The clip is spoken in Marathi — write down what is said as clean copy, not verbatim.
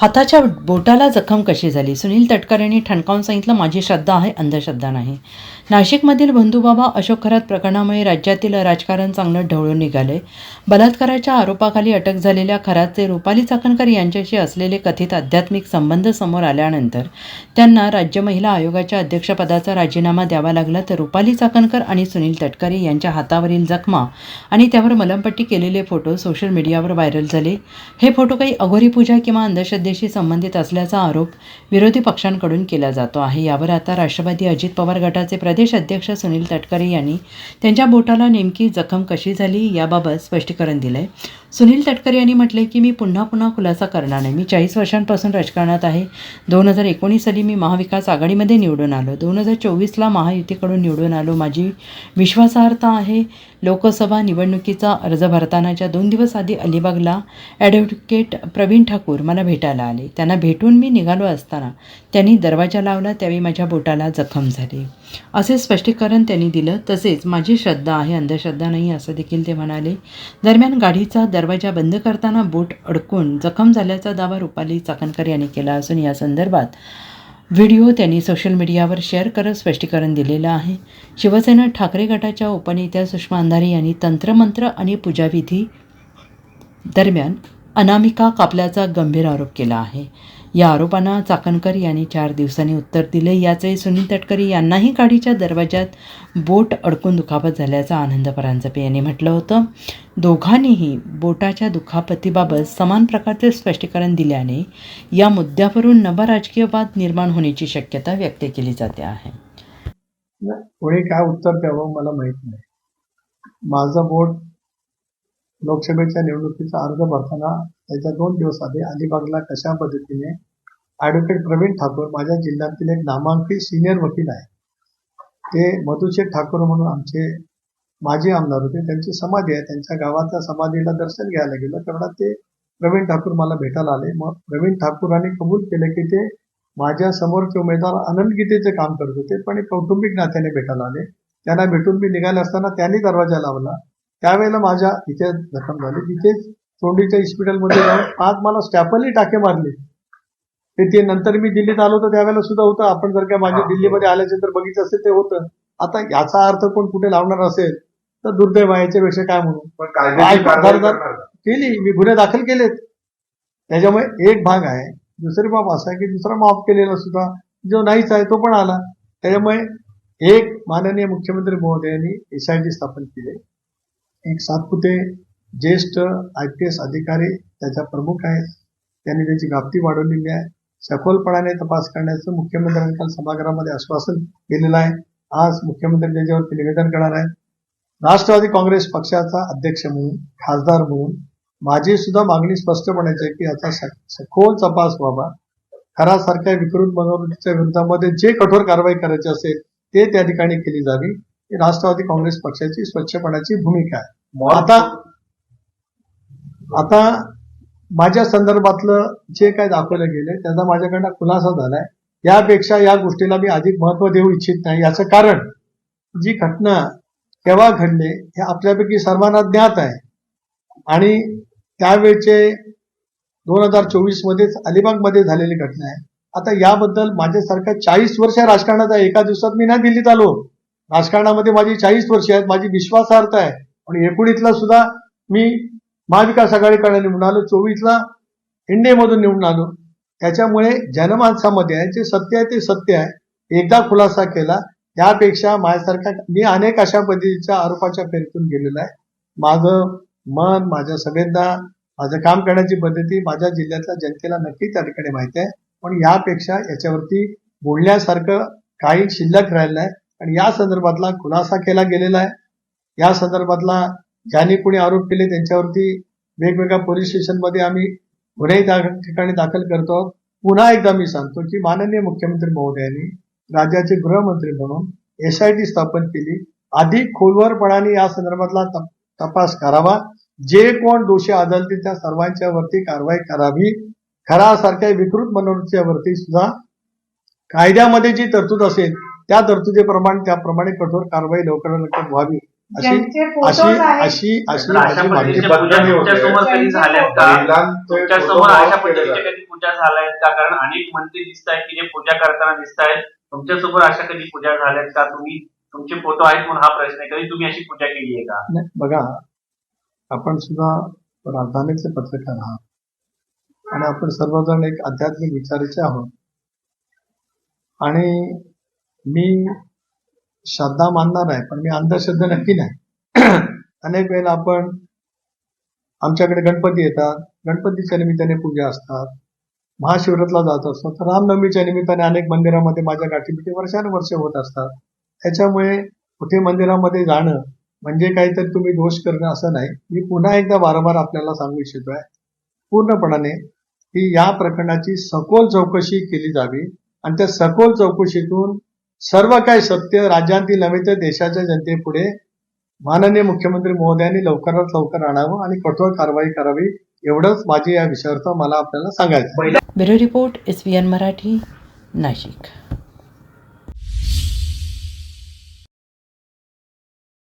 हाताच्या बोटाला जखम कशी झाली? सुनील तटकरे यांनी ठणकावून सांगितलं, माझी श्रद्धा आहे, अंधश्रद्धा नाही. नाशिकमधील बंधुबाबा अशोक खरात प्रकरणामुळे राज्यातील राजकारण चांगलं ढवळून निघालंय. बलात्काराच्या आरोपाखाली अटक झालेल्या खरातचे रुपाली चाकणकर यांच्याशी असलेले कथित आध्यात्मिक संबंध समोर आल्यानंतर त्यांना राज्य महिला आयोगाच्या अध्यक्षपदाचा राजीनामा द्यावा लागला. तर रुपाली चाकणकर आणि सुनील तटकरे यांच्या हातावरील जखमा आणि त्यावर मलमपट्टी केलेले फोटो सोशल मीडियावर व्हायरल झाले. हे फोटो काही अघोरी पूजा किंवा अंधश्रद्धेशी संबंधित असल्याचा आरोप विरोधी पक्षांकडून केला जातो आहे. यावर आता राष्ट्रवादी अजित पवार गटाचे प्रदेश अध्यक्ष सुनील तटकरे यांनी त्यांच्या बोटाला नेमकी जखम कशी झाली याबाबत स्पष्टीकरण दिलंय. सुनील तटकरे यांनी म्हटलंय की मी पुन्हा खुलासा करणार नाही. मी 40 वर्षांपासून राजकारणात आहे. 2019 साली मी महाविकास आघाडीमध्ये निवडून आलो. 2024ला महायुतीकडून निवडून आलो. माझी विश्वासार्हता आहे. लोकसभा निवडणुकीचा अर्ज भरतानाच्या 2 दिवस आधी अलिबागला ॲडव्होकेट प्रवीण ठाकूर मला भेटायला आले. त्यांना भेटून मी निघालो असताना त्यांनी दरवाजा लावला. त्यावेळी माझ्या बोटाला जखम झाली, असे स्पष्टीकरण त्यांनी दिलं. तसेच माझी श्रद्धा आहे, अंधश्रद्धा नाही, असं देखील ते म्हणाले. दरम्यान गाडीचा दरवाजा बंद करताना बोट अडकून जखम झाल्याचा दावा रुपाली चाकणकर यांनी केला असून या संदर्भात व्हिडिओ त्यांनी सोशल मीडियावर शेअर करत स्पष्टीकरण दिलेलं आहे. शिवसेना ठाकरे गटाच्या उपनेत्या सुषमा अंधारे यांनी तंत्रमंत्र आणि पूजाविधी दरम्यान अनामिका कापल्याचा गंभीर आरोप केला आहे. या आरोपांना चाकणकर यांनी 4 दिवसांनी उत्तर दिले. याचवेळी सुनील तटकरे यांनाही गाडीच्या दरवाजात बोट अडकून दुखापत झाल्याचं आनंद परांजपे यांनी म्हटलं होतं. दोघांनीही बोटाच्या दुखापतीबाबत समान प्रकारचे स्पष्टीकरण दिल्याने या मुद्द्यावरून नवा राजकीय वाद निर्माण होण्याची शक्यता व्यक्त केली जाते आहे. कोणी काय उत्तर द्यावं मला माहित नाही. माझं बोट लोकसभेच्या निवडणुकीचा अर्ज भरताना त्याच्या 2 दिवस आधी अलिबागला कशा पद्धतीने ॲडव्होकेट प्रवीण ठाकूर माझ्या जिल्ह्यातील एक नामांकित सिनियर वकील आहे, ते मधुशेठ ठाकूर म्हणून आमचे माजी आमदार होते, त्यांची समाधी आहे. त्यांच्या गावाच्या समाधीला दर्शन घ्यायला गेलं तेवढा ते प्रवीण ठाकूर मला भेटायला आले. मग प्रवीण ठाकूरांनी कबूल केलं की ते माझ्या समोरचे उमेदवार अनंत गीतेचे काम करत होते, पण कौटुंबिक नात्याने भेटायला आले. त्यांना भेटून मी निघाले असताना त्यांनी दरवाजा लावला. त्यावेळेला माझ्या इथे जखम झाली. तिथेच तोंडीच्या हॉस्पिटलमध्ये जाऊन आज मला स्टॅपलही टाके मारले. ते नंतर मी दिल्लीत आलो होतो त्यावेळेला सुद्धा होतं. आपण जर का माझ्या दिल्लीमध्ये आल्यानंतर बघितलं असेल ते होतं. आता याचा अर्थ कोण कुठे लावणार असेल तर दुर्दैव आहे, याच्यापेक्षा काय म्हणू. केली मी, गुन्हे दाखल केलेत. त्याच्यामुळे एक भाग आहे. दुसरी बाब असा आहे की दुसरा माफ केलेला सुद्धा जो नाहीच आहे तो पण आला. त्याच्यामुळे एक माननीय मुख्यमंत्री महोदयांनी SIT स्थापन केले. एक सातपुते ज्येष्ठ IPS अधिकारी त्याच्या प्रमुख आहेत. त्यांनी त्याची व्याप्ती वाढवलेली आहे. सखोलपणाने तपास करण्याचं मुख्यमंत्र्यांनी काल सभागृहामध्ये आश्वासन दिलेलं आहे. आज मुख्यमंत्री त्याच्यावरती निवेदन करणार आहेत. राष्ट्रवादी काँग्रेस पक्षाचा अध्यक्ष म्हणून, खासदार म्हणून माझी सुद्धा मागणी स्पष्टपणाची आहे की याचा सखोल तपास व्हावा. खरासारख्या विकृत बनवणुकीच्या विरोधामध्ये जे कठोर कारवाई करायची असेल ते त्या ठिकाणी केली जावी. ही राष्ट्रवादी काँग्रेस पक्षाची स्वच्छपणाची भूमिका आहे. आता माझ्या संदर्भातलं जे काय दाखवलं गेले त्याचा माझ्याकडनं खुलासा झालाय. यापेक्षा या गोष्टीला मी अधिक महत्व देऊ इच्छित नाही. याचं कारण जी घटना केव्हा घडली हे आपल्यापैकी सर्वांना ज्ञात आहे आणि त्यावेळचे 2024 मध्येच अलिबागमध्ये झालेली घटना आहे. आता याबद्दल माझ्यासारखा 40 वर्ष राजकारणात आहे. एका दिवसात मी नाही दिल्लीत आलो. राजकारणामध्ये माझी 40 वर्ष आहेत. माझी विश्वासार्हता आहे. आणि 19ला सुद्धा मी महाविकास आघाडीकडे निवडून आलो. 24ला इंडियामधून निवडून आलो. त्याच्यामुळे जनमानसामध्ये आहे जे सत्य आहे ते सत्य आहे. एकदा खुलासा केला. त्यापेक्षा माझ्यासारखा मी अनेक अशा पद्धतीच्या आरोपाच्या फेरीतून गेलेलो आहे. माझं मन, माझ्या संवेदना, माझं काम करण्याची पद्धती माझ्या जिल्ह्यातल्या जनतेला नक्की त्या ठिकाणी माहिती आहे. पण यापेक्षा याच्यावरती बोलण्यासारखं काही शिल्लक राहिलं आहे आणि या संदर्भातला खुलासा केला गेलेला आहे. या संदर्भातला ज्यांनी कोणी आरोप केले त्यांच्यावरती वेगवेगळ्या पोलीस स्टेशनमध्ये आम्ही गुन्हे त्या ठिकाणी दाखल करतो आहोत. पुन्हा एकदा मी सांगतो की माननीय मुख्यमंत्री महोदयांनी राज्याचे गृहमंत्री म्हणून SIT स्थापन केली. अधिक खोलवरपणाने या संदर्भातला तपास करावा. जे कोण दोषी आढळतील त्या सर्वांच्या वरती कारवाई करावी. खरासारख्या विकृत बनवणुकीवरती सुद्धा कायद्यामध्ये जी तरतूद असेल त्या तरतुदीप्रमाणे त्याप्रमाणे कठोर कारवाई लवकरात लवकर व्हावी अशी ज्यांचे अशी फोटोज आहेत अशी अशी तर अशा माझी पद्धतीच्या मागणी पूजा आहे. तुमच्या समोर कधी झाल्यात का? तुमच्या समोर अशा पद्धतीच्या कधी पूजा झाल्यात का? कारण अनेक मंत्री दिसत आहेत की जे पूजा करताना दिसत आहेत. तुमच्या समोर अशा कधी पूजा झाल्यात का? तुम्ही तुमचे फोटो आहेत म्हणून हा प्रश्न आहे. कधी तुम्ही अशी पूजा केली आहे का? नाही, बघा, आपण सुद्धा राजधानीचे पत्रकार आहात आणि आपण सर्वजण एक आध्यात्मिक विचाराचे आहोत आणि मी श्रद्धा मानणार आहे, पण मी अंधश्रद्धा नक्की नाही. अनेक वेळेला आपण आमच्याकडे गणपती येतात, गणपतीच्या निमित्ताने पूजा असतात, महाशिवरात्रीला जात असतो, तर रामनवमीच्या निमित्ताने अनेक मंदिरामध्ये माझ्या गाठीपिठी वर्षानुवर्षे होत असतात. त्याच्यामुळे कुठे मंदिरामध्ये जाणं म्हणजे काहीतरी तुम्ही दोष करणं असं नाही. मी पुन्हा एकदा वारंवार आपल्याला सांगू इच्छितोय पूर्णपणाने की या प्रकरणाची सखोल चौकशी केली जावी आणि त्या सखोल चौकशीतून सर्व काही सत्य राज्यातील नव्हे तर देशाच्या जनतेपुढे माननीय मुख्यमंत्री महोदयांनी लवकरात लवकर आणावं आणि कठोर कारवाई करावी, एवढंच माझी या विषयावरचं मला आपल्याला सांगायचं आहे. Bureau report SVN Marathi, Nashik.